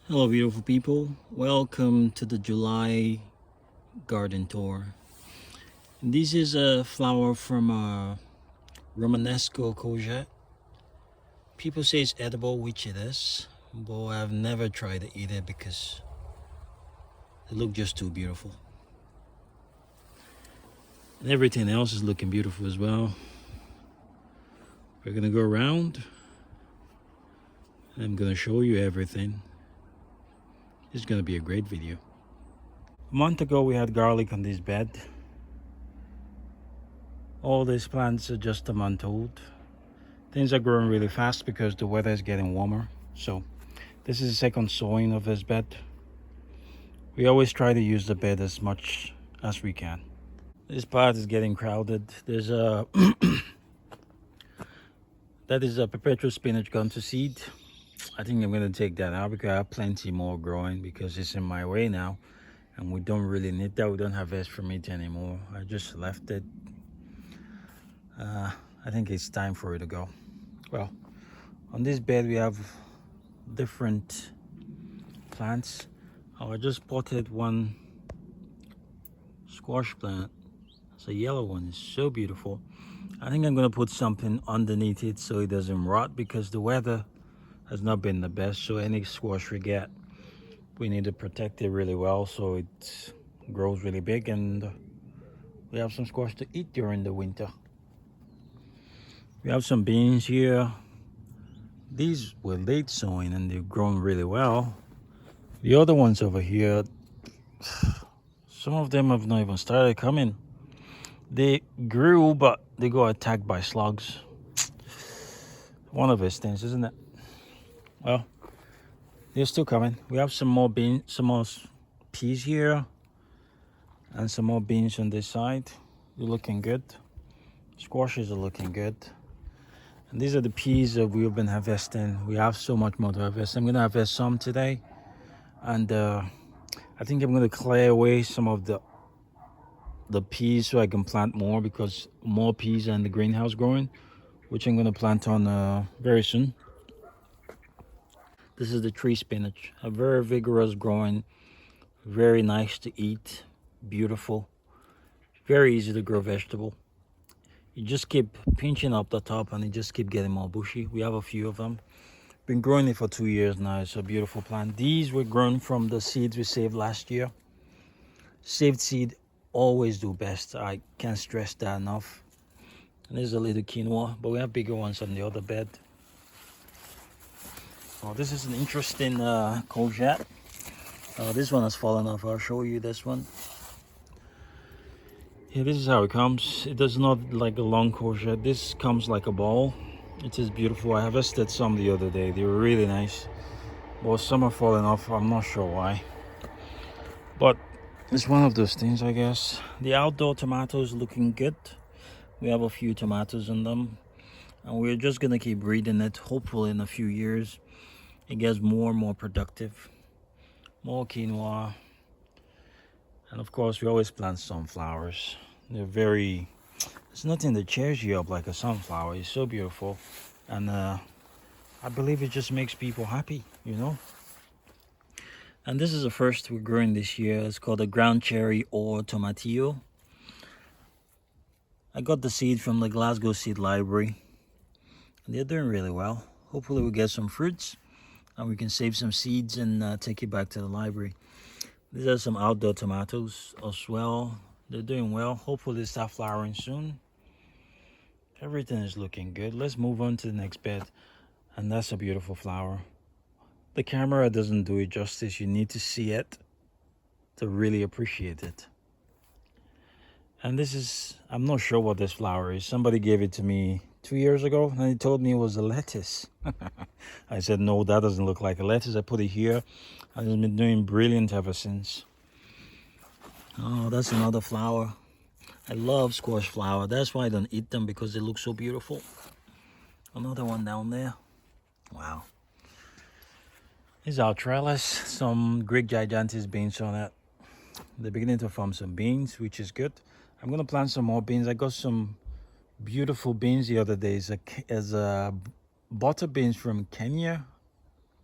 Hello beautiful people, welcome to the July garden tour. This is a flower from a Romanesco courgette. People say it's edible, which it is, but I've never tried to eat it because they look just too beautiful. And everything else is looking beautiful as well. We're gonna go around and I'm gonna show you everything. It's gonna be a great video. A month ago we had garlic on this bed. All these plants are just a month old. Things are growing really fast because the weather is getting warmer. So this is the second sowing of this bed. We always try to use the bed as much as we can. This part is getting crowded. There's a that is a perpetual spinach gone to seed. I think I'm gonna take that out because I have plenty more growing because it's in my way now and we don't really need that. We don't harvest from it anymore. I just left it. I think it's time for it to go. Well, on this bed we have different plants. I just potted one squash plant. It's a yellow one. It's so beautiful. I think I'm gonna put something underneath it so it doesn't rot because the weather has not been the best. So any squash we get, we need to protect it really well so it grows really big and we have some squash to eat during the winter. We have some beans here. These were late sowing and they've grown really well. The other ones over here, some of them have not even started coming. They grew, but they got attacked by slugs. One of those things, isn't it? Well, they're still coming. We have some more beans, some more peas here, and some more beans on this side. They're looking good. Squashes are looking good. And these are the peas that we've been harvesting. We have so much more to harvest. I'm gonna harvest some today, and I think I'm gonna clear away some of the peas so I can plant more because more peas are in the greenhouse growing, which I'm gonna plant on very soon. This is the tree spinach, a very vigorous growing, very nice to eat, beautiful, very easy to grow vegetable. You just keep pinching up the top and it just keep getting more bushy. We have a few of them. Been growing it for 2 years now. It's a beautiful plant. These were grown from the seeds we saved last year. Saved seed always do best. I can't stress that enough. And there's a little quinoa, but we have bigger ones on the other bed. Oh, this is an interesting courgette. This one has fallen off. I'll show you this one. Yeah, this is how it comes. It does not like a long courgette. This comes like a ball. It is beautiful. I harvested some the other day. They were really nice. But some are falling off. I'm not sure why. But it's one of those things, I guess. The outdoor tomatoes looking good. We have a few tomatoes in them. And we're just going to keep breeding it. Hopefully in a few years, it gets more and more productive. More quinoa. And of course, we always plant sunflowers. They're very, there's nothing that cheers you up like a sunflower. It's so beautiful. And I believe it just makes people happy, you know. And this is the first we're growing this year. It's called a ground cherry or tomatillo. I got the seed from the GlasGrow seed library. And they're doing really well. Hopefully we'll get some fruits and we can save some seeds and take it back to the library. These are some outdoor tomatoes as well. They're doing well. Hopefully they start flowering soon. Everything is looking good. Let's move on to the next bed. And that's a beautiful flower. The camera doesn't do it justice. You need to see it to really appreciate it. And this is, I'm not sure what this flower is. Somebody gave it to me 2 years ago and he told me it was a lettuce. I said, no, that doesn't look like a lettuce. I put it here and it's been doing brilliant ever since. Oh, that's another flower. I love squash flower. That's why I don't eat them, because they look so beautiful. Another one down there. Wow. Here's our trellis. Some Greek gigantes beans on it. They're beginning to form some beans, which is good. I'm going to plant some more beans. I got some beautiful beans the other day. It's a butter beans from Kenya.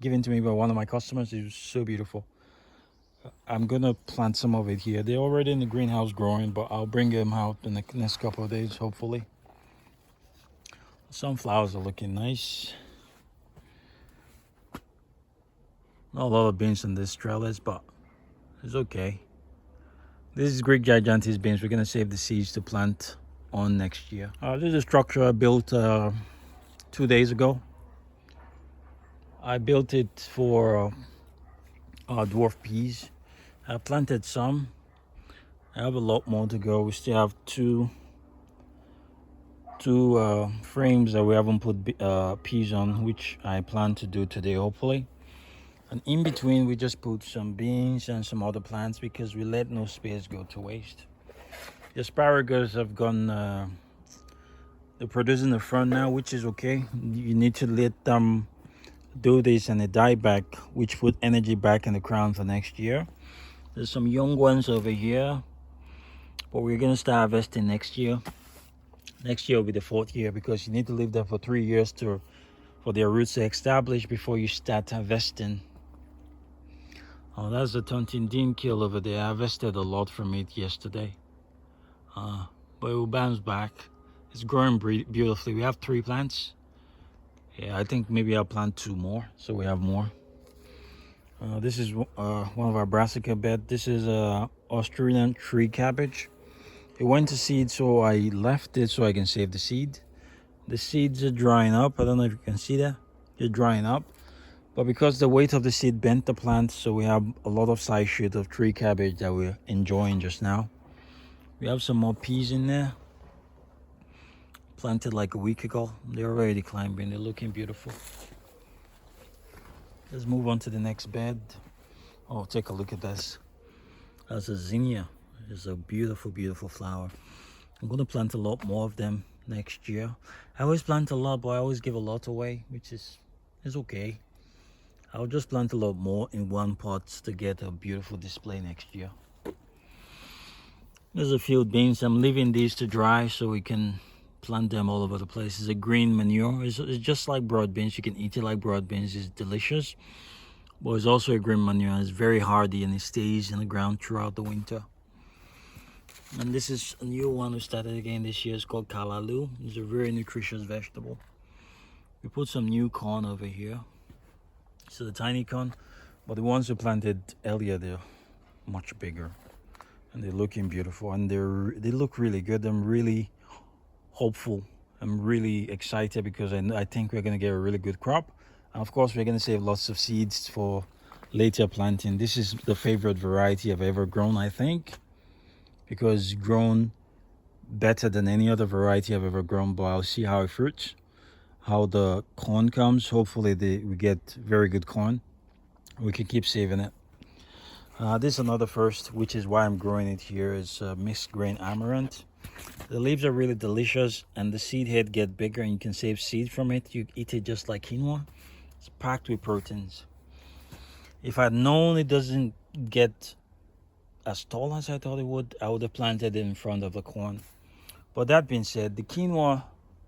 given to me by one of my customers. It was so beautiful. I'm gonna plant some of it here. They're already in the greenhouse growing, but I'll bring them out in the next couple of days, hopefully. Sunflowers are looking nice. Not a lot of beans in this trellis, but it's okay. This is Greek gigantes beans. We're gonna save the seeds to plant on next year. This is a structure I built 2 days ago. I built it for dwarf peas. I planted some. I have a lot more to go. We still have two frames that we haven't put peas on, which I plan to do today, hopefully. And in between, we just put some beans and some other plants because we let no space go to waste. The asparagus have gone, they're producing the front now, which is okay. You need to let them do this and they die back, which put energy back in the ground for next year. There's some young ones over here, but we're gonna start harvesting next year. Next year will be the 4th year because you need to leave them for 3 years for their roots to establish before you start harvesting. Oh, that's the Tontindin kill over there. I harvested a lot from it yesterday. But it will bounce back. It's growing beautifully. We have 3 plants. Yeah, I think maybe I'll plant 2 more so we have more. This is one of our brassica bed. This is Australian tree cabbage. It went to seed, so I left it so I can save the seed. The seeds are drying up. I don't know if you can see that. They're drying up. But because the weight of the seed bent the plant, so we have a lot of side shoot of tree cabbage that we're enjoying just now. We have some more peas in there. Planted like a week ago. They're already climbing. They're looking beautiful. Let's move on to the next bed. Oh, take a look at this. That's a zinnia. It's a beautiful, beautiful flower. I'm going to plant a lot more of them next year. I always plant a lot, but I always give a lot away, which is okay. I'll just plant a lot more in one pot to get a beautiful display next year. There's a field beans. I'm leaving these to dry so we can plant them all over the place. It's a green manure. It's just like broad beans. You can eat it like broad beans. It's delicious. But it's also a green manure. It's very hardy and it stays in the ground throughout the winter. And this is a new one we started again this year. It's called kalaloo. It's a very nutritious vegetable. We put some new corn over here. So the tiny corn, but the ones we planted earlier, they're much bigger. And they're looking beautiful and they look really good. I'm really hopeful. I'm really excited because I think we're going to get a really good crop. And of course, we're going to save lots of seeds for later planting. This is the favorite variety I've ever grown, I think, because it's grown better than any other variety I've ever grown. But I'll see how it fruits, how the corn comes. Hopefully we get very good corn. We can keep saving it. This is another first, which is why I'm growing it here, is mixed grain amaranth. The leaves are really delicious and the seed head get bigger and you can save seed from it. You eat it just like quinoa. It's packed with proteins. If I'd known it doesn't get as tall as I thought it would, I would have planted it in front of the corn. But that being said, the quinoa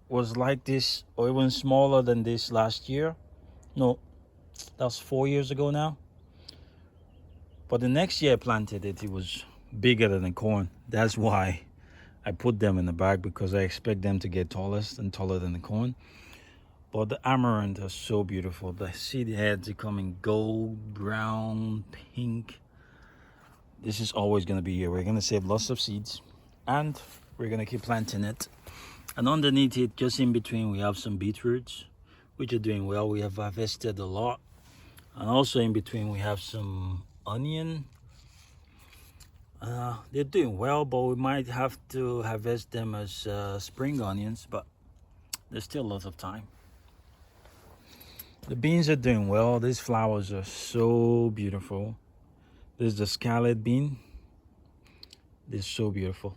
was like this or even smaller than this last year. No, that was 4 years ago now. But the next year I planted it, it was bigger than the corn. That's why I put them in the bag, because I expect them to get tallest and taller than the corn. But the amaranth are so beautiful. The seed heads are coming gold, brown, pink. This is always going to be here. We're going to save lots of seeds and we're going to keep planting it. And underneath it, just in between, we have some beetroots, which are doing well. We have harvested a lot. And also in between, we have some onion. They're doing well, but we might have to harvest them as spring onions, but there's still lots of time. The beans are doing well. These flowers are so beautiful. This is the scarlet bean. They're so beautiful.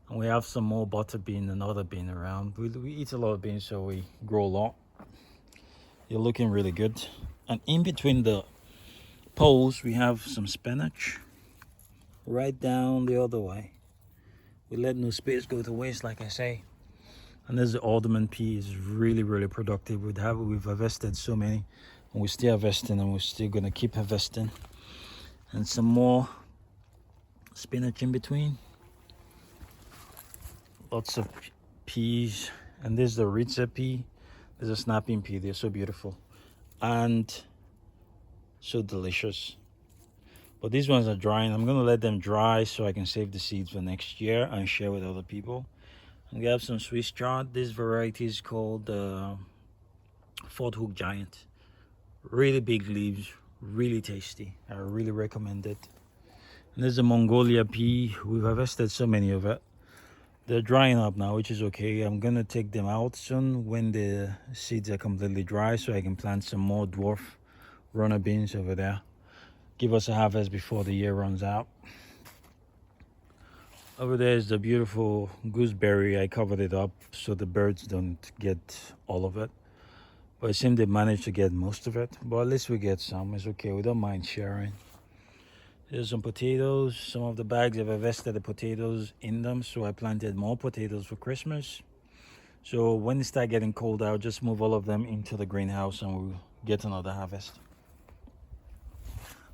And we have some more butter bean and other bean around. We eat a lot of beans, so we grow a lot. They're looking really good. And in between the poles, we have some spinach. Right down the other way. We let no space go to waste, like I say. And there's the alderman pea. Is really, really productive. We've harvested so many. And we're still harvesting, and we're still gonna keep harvesting. And some more spinach in between. Lots of peas, and there's the Ritza pea. There's a snapping pea. They're so beautiful and so delicious. But these ones are drying. I'm gonna let them dry so I can save the seeds for next year and share with other people. And we have some Swiss chard. This variety is called Fort Hook Giant. Really big leaves, really tasty. I really recommend it. And there's a Mongolia pea. We've harvested so many of it. They're drying up now, which is okay. I'm gonna take them out soon when the seeds are completely dry so I can plant some more dwarf runner beans over there. Give us a harvest before the year runs out. Over there is the beautiful gooseberry. I covered it up so the birds don't get all of it. But it seemed they managed to get most of it. But at least we get some. It's okay. We don't mind sharing. There's some potatoes. Some of the bags have invested the potatoes in them, so I planted more potatoes for Christmas. So when it starts getting cold, I'll just move all of them into the greenhouse and we'll get another harvest.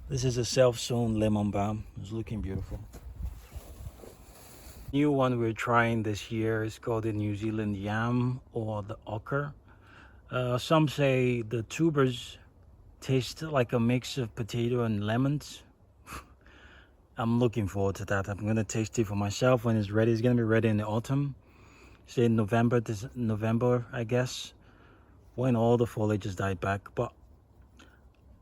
This is a self-sown lemon balm. It's looking beautiful. New one we're trying this year is called the New Zealand yam or the ochre. Some say the tubers taste like a mix of potato and lemons. I'm looking forward to that. I'm gonna taste it for myself when it's ready. It's gonna be ready in the autumn. Say in November, I guess, when all the foliage has died back. But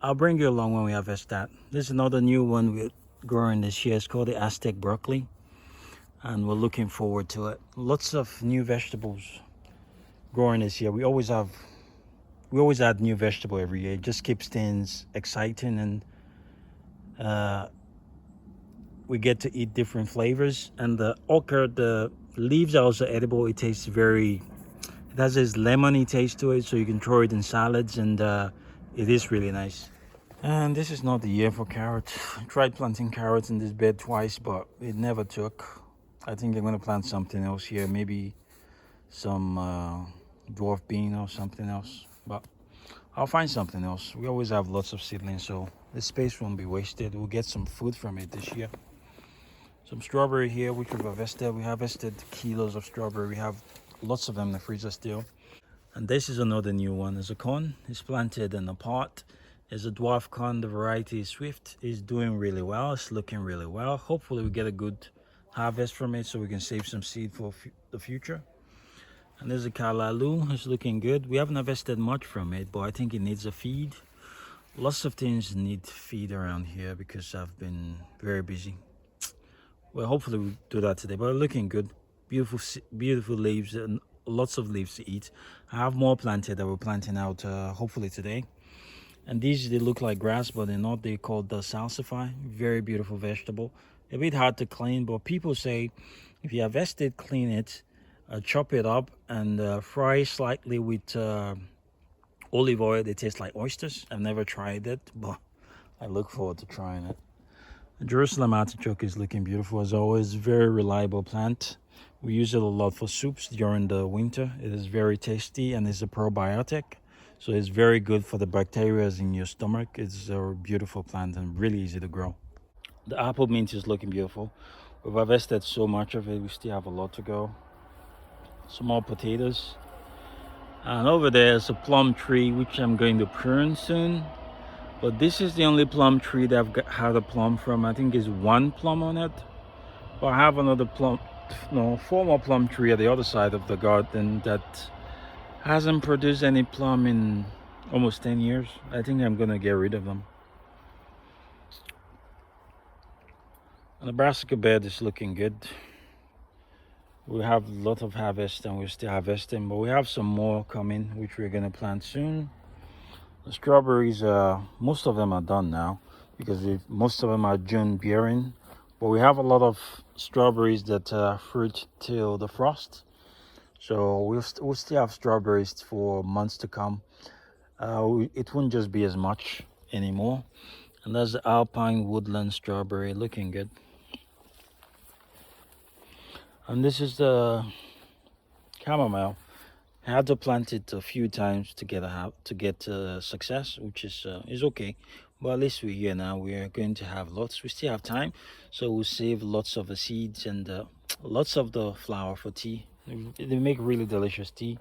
I'll bring you along when we harvest that. This is another new one we're growing this year. It's called the Aztec broccoli, and we're looking forward to it. Lots of new vegetables growing this year. We always add new vegetable every year. It just keeps things exciting, and we get to eat different flavors. And the ochre, the leaves are also edible. It tastes it has this lemony taste to it, so you can throw it in salads, and it is really nice. And this is not the year for carrots. I tried planting carrots in this bed twice, but it never took. I think I'm gonna plant something else here, maybe some dwarf bean or something else, but I'll find something else. We always have lots of seedlings, so the space won't be wasted. We'll get some food from it this year. Some strawberry here, which we've harvested. We harvested kilos of strawberry. We have lots of them in the freezer still. And this is another new one. It's a corn. It's planted in a pot. It's a dwarf corn. The variety is Swift. It's doing really well. It's looking really well. Hopefully we get a good harvest from it so we can save some seed for the future. And there's a kalalu. It's looking good. We haven't harvested much from it, but I think it needs a feed. Lots of things need feed around here because I've been very busy. Well, hopefully we'll do that today, but looking good. Beautiful leaves and lots of leaves to eat. I have more planted that we're planting out hopefully today. And these, they look like grass, but they're not. They're called the salsify. Very beautiful vegetable. A bit hard to clean, but people say if you harvest it, clean it, chop it up, and fry slightly with olive oil. They taste like oysters. I've never tried it, but I look forward to trying it. Jerusalem artichoke is looking beautiful as always. Very reliable plant. We use it a lot for soups during the winter. It is very tasty and it's a probiotic, so it's very good for the bacteria in your stomach. It's a beautiful plant and really easy to grow. The apple mint is looking beautiful. We've harvested so much of it. We still have a lot to go. Some more potatoes, and over there is a plum tree which I'm going to prune soon. But this is the only plum tree that I've had a plum from. I think there's one plum on it. But I have another plum, no, 4 more plum tree at the other side of the garden that hasn't produced any plum in almost 10 years. I think I'm gonna get rid of them. The brassica bed is looking good. We have a lot of harvest and we're still harvesting, but we have some more coming which we're gonna plant soon. The strawberries, most of them are done now because most of them are June bearing, but we have a lot of strawberries that fruit till the frost, so we'll still have strawberries for months to come. It won't just be as much anymore. And there's the alpine woodland strawberry, looking good. And this is the chamomile. I had to plant it a few times to get success, which is okay. But at least we're here now. We are going to have lots. We still have time, so we'll save lots of the seeds and lots of the flower for tea. They make really delicious tea.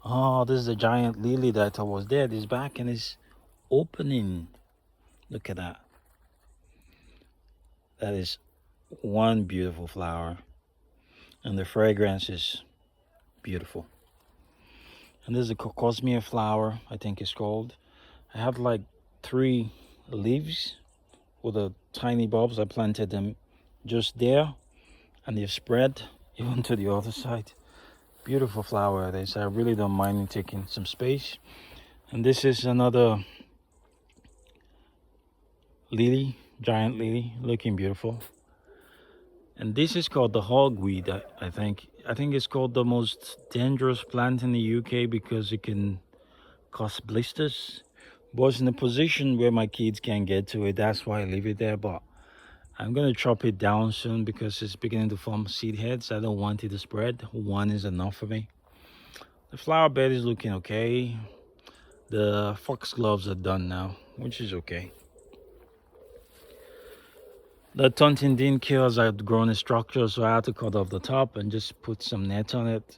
Oh, this is a giant lily that I thought was dead. It's back and it's opening. Look at that. That is one beautiful flower, and the fragrance is beautiful. And this is a cosmere flower, I think it's called. I have like 3 leaves with the tiny bulbs. I planted them just there, and they've spread even to the other side. Beautiful flower this. I really don't mind taking some space. And this is another lily, giant lily, looking beautiful. And this is called the hogweed. I think it's called the most dangerous plant in the UK because it can cause blisters. But it's in a position where my kids can't get to it. That's why I leave it there. But I'm gonna chop it down soon because it's beginning to form seed heads. I don't want it to spread. One is enough for me. The flower bed is looking okay. The foxgloves are done now, which is okay. The tontindine kills had grown a structure, so I had to cut off the top and just put some net on it.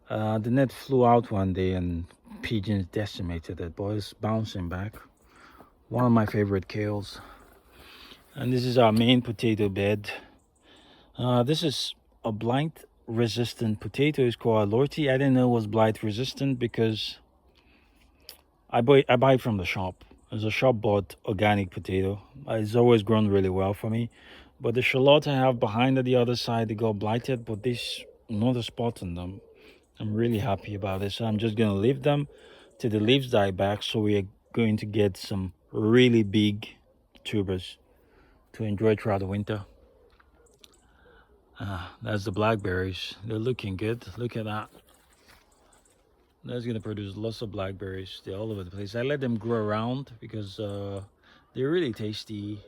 The net flew out one day and pigeons decimated it, but it's bouncing back. One of my favorite kales. And this is our main potato bed. This is a blight resistant potato. It's called Lorty. I didn't know it was blight resistant because I buy it from the shop. It's a shop bought organic potato. It's always grown really well for me. But the shallot I have behind at the other side, they got blighted, but there's not a spot on them. I'm really happy about this. So I'm just gonna leave them till the leaves die back. So we are going to get some really big tubers to enjoy throughout the winter. That's the blackberries. They're looking good. Look at that. That's gonna produce lots of blackberries. They're all over the place. I let them grow around because they're really tasty.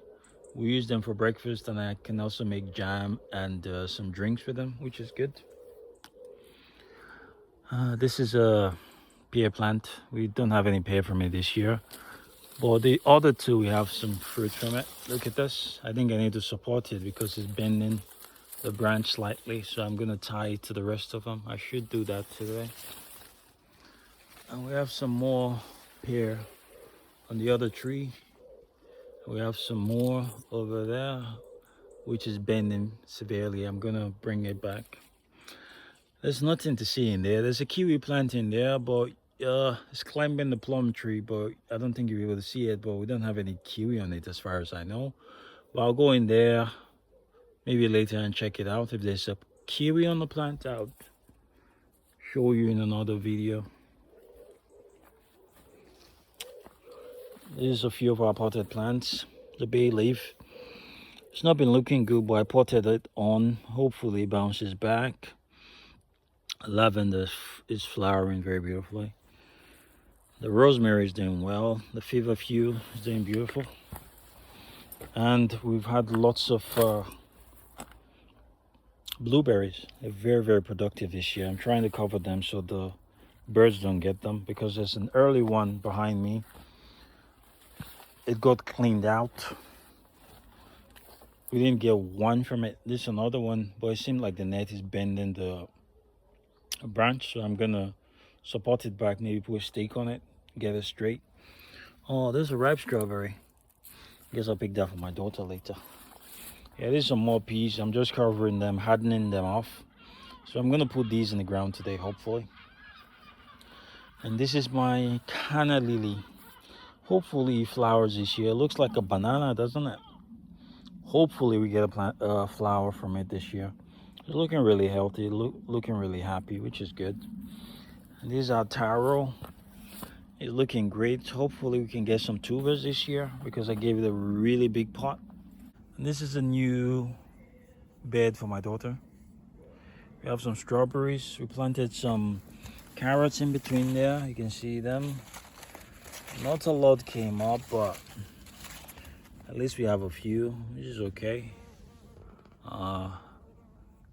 We use them for breakfast, and I can also make jam and some drinks with them, which is good. This is a pear plant. We don't have any pear from it this year, but the other two we have some fruit from it. Look at this. I think I need to support it because it's bending the branch slightly, so I'm gonna tie it to the rest of them. I should do that today. And we have some more pear on the other tree. We have some more over there, which is bending severely. I'm gonna bring it back. There's nothing to see in there. There's a kiwi plant in there, but it's climbing the plum tree, but I don't think you'll be able to see it. But we don't have any kiwi on it as far as I know. But I'll go in there maybe later and check it out. If there's a kiwi on the plant, I'll show you in another video. There's a few of our potted plants. The bay leaf. It's not been looking good, but I potted it on. Hopefully it bounces back. Lavender is flowering very beautifully. The rosemary is doing well. The feverfew is doing beautiful. And we've had lots of blueberries. They're very, very productive this year. I'm trying to cover them so the birds don't get them because there's an early one behind me. It got cleaned out. We didn't get one from it. This is another one, but it seemed like the net is bending the branch, so I'm gonna support it back, maybe put a stake on it, get it straight. Oh, there's a ripe strawberry. Guess I'll pick that for my daughter later. Yeah, there's some more peas. I'm just covering them, hardening them off. So I'm gonna put these in the ground today, hopefully. And this is my canna lily. Hopefully it flowers this year. It looks like a banana, doesn't it? Hopefully we get a flower from it this year. It's looking really healthy, looking really happy, which is good. And this is our taro. It's looking great. Hopefully we can get some tubers this year because I gave it a really big pot. And this is a new bed for my daughter. We have some strawberries. We planted some carrots in between there. You can see them. Not a lot came up, but at least we have a few, which is okay.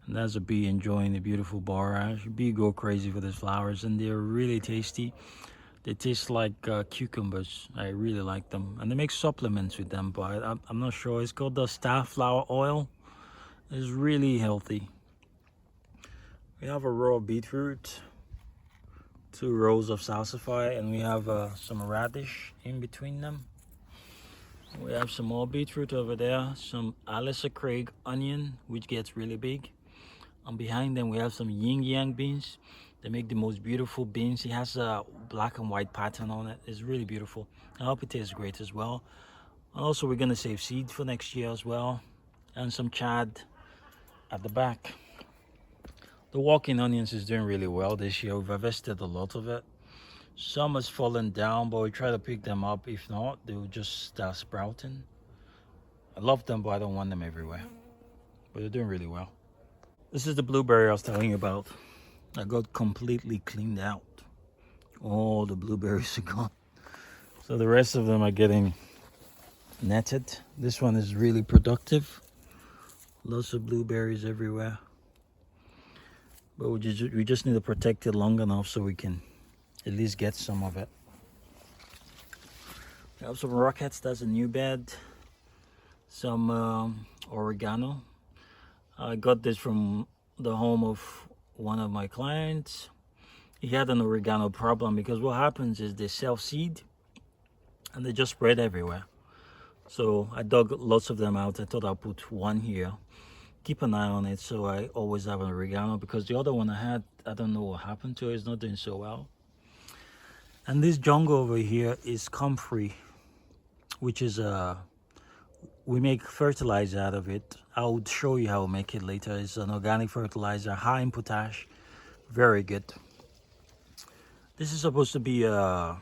And that's a bee enjoying the beautiful borage. Bee go crazy for these flowers, and they're really tasty. They taste like cucumbers. I really like them. And they make supplements with them, but I'm not sure. It's called the star flower oil. It's really healthy. We have a row of beetroot, 2 rows of salsify, and we have some radish in between them. We have some more beetroot over there, some Alistair Craig onion, which gets really big. And behind them, we have some yin yang beans. They make the most beautiful beans. It has a black and white pattern on it. It's really beautiful. I hope it tastes great as well. And also, we're gonna save seed for next year as well. And some chard at the back. The walking onions is doing really well this year. We've harvested a lot of it. Some has fallen down, but we try to pick them up. If not, they will just start sprouting. I love them, but I don't want them everywhere. But they're doing really well. This is the blueberry I was telling you about. I got completely cleaned out. All the blueberries are gone. So the rest of them are getting netted. This one is really productive. Lots of blueberries everywhere. But we just need to protect it long enough so we can at least get some of it. We have some rockets. That's a new bed. Some oregano. I got this from the home of one of my clients. He had an oregano problem because what happens is they self-seed and they just spread everywhere. So I dug lots of them out. I thought I'll put one here. Keep an eye on it so I always have an oregano, because the other one I had, I don't know what happened to it. It's not doing so well. And this jungle over here is comfrey, which is we make fertilizer out of it. I'll show you how to make it later. It's an organic fertilizer, high in potash, very good. This is supposed to be a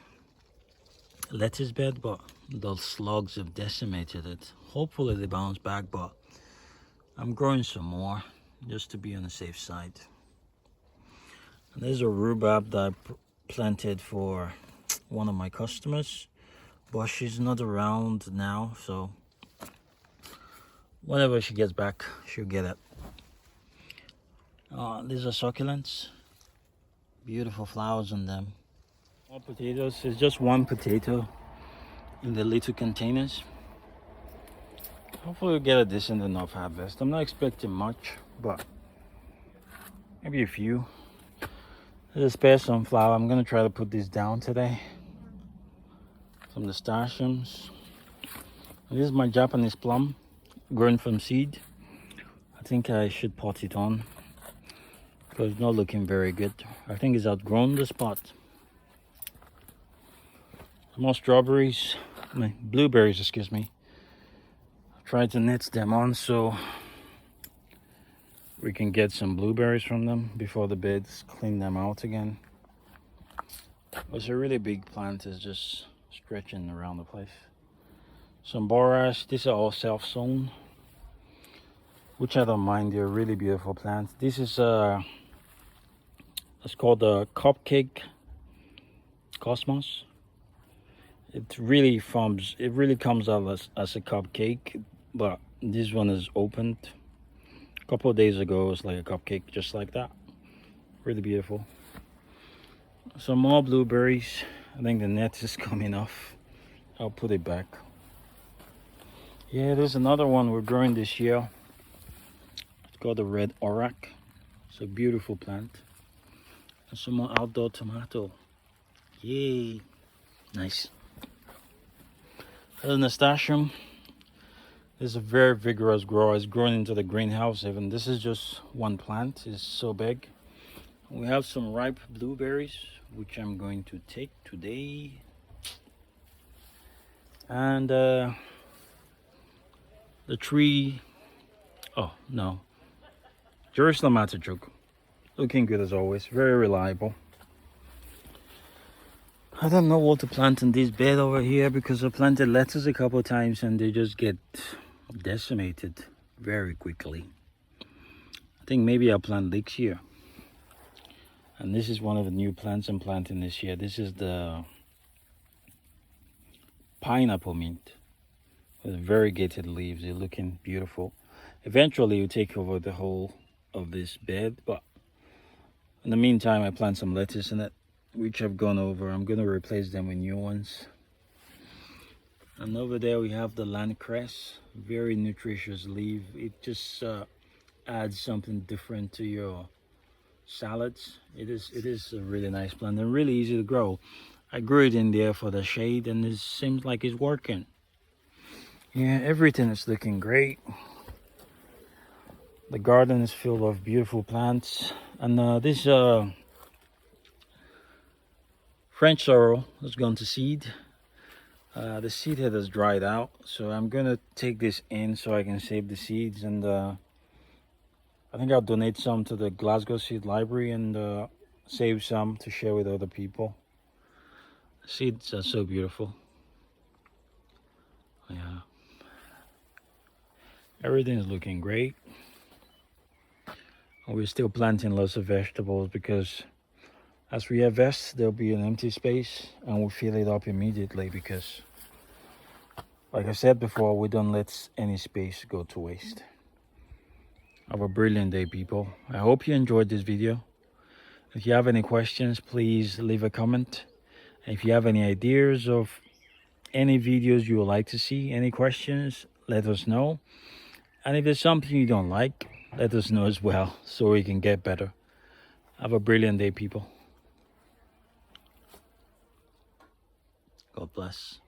lettuce bed, but the slugs have decimated it. Hopefully they bounce back, but I'm growing some more just to be on the safe side. And there's a rhubarb that I planted for one of my customers, but she's not around now, so whenever she gets back, she'll get it. These are succulents. Beautiful flowers on them. More potatoes. It's just one potato in the little containers. Hopefully we'll get a decent enough harvest. I'm not expecting much, but maybe a few. There's a spare sunflower. I'm gonna try to put this down today. Some nasturtiums. This is my Japanese plum, grown from seed. I think I should pot it on because it's not looking very good. I think it's outgrown the spot. Some more strawberries, blueberries, excuse me. I tried to net them on so we can get some blueberries from them before the beds clean them out again. It's a really big plant, it's just stretching around the place. Some borage. These are all self-sown, which I don't mind. They're really beautiful plants. This is it's called the cupcake cosmos. It really comes out as a cupcake, but this one is opened a couple of days ago. It was like a cupcake, just like that. Really beautiful. Some more blueberries. I think the net is coming off. I'll put it back. Yeah, there's another one we're growing this year. It's called the red auroch. It's a beautiful plant. And some more outdoor tomato. Yay! Nice. There's nasturtium. This is a very vigorous grower. It's grown into the greenhouse even. This is just one plant. It's so big. We have some ripe blueberries, which I'm going to take today. And the tree, oh no, Jerusalem artichoke, looking good as always, very reliable. I don't know what to plant in this bed over here because I planted lettuce a couple of times and they just get decimated very quickly. I think maybe I'll plant leeks here. And this is one of the new plants I'm planting this year. This is the pineapple mint with variegated leaves. They're looking beautiful. Eventually, you take over the whole of this bed, but in the meantime I plant some lettuce in it, which I've gone over. I'm going to replace them with new ones. And over there we have the land cress, very nutritious leaf. It just adds something different to your salads. It is a really nice plant and really easy to grow. I grew it in there for the shade and it seems like it's working. Yeah, everything is looking great. The garden is filled of beautiful plants, and this French sorrel has gone to seed. The seed head has dried out, so I'm gonna take this in so I can save the seeds, and I think I'll donate some to the GlasGrow seed library and save some to share with other people. Seeds are so beautiful. Yeah, everything is looking great. We're still planting lots of vegetables because as we harvest, there'll be an empty space and we'll fill it up immediately because, like I said before, we don't let any space go to waste. Have a brilliant day, people. I hope you enjoyed this video. If you have any questions, please leave a comment. If you have any ideas of any videos you would like to see, any questions, let us know. And if there's something you don't like, let us know as well so we can get better. Have a brilliant day, people. God bless.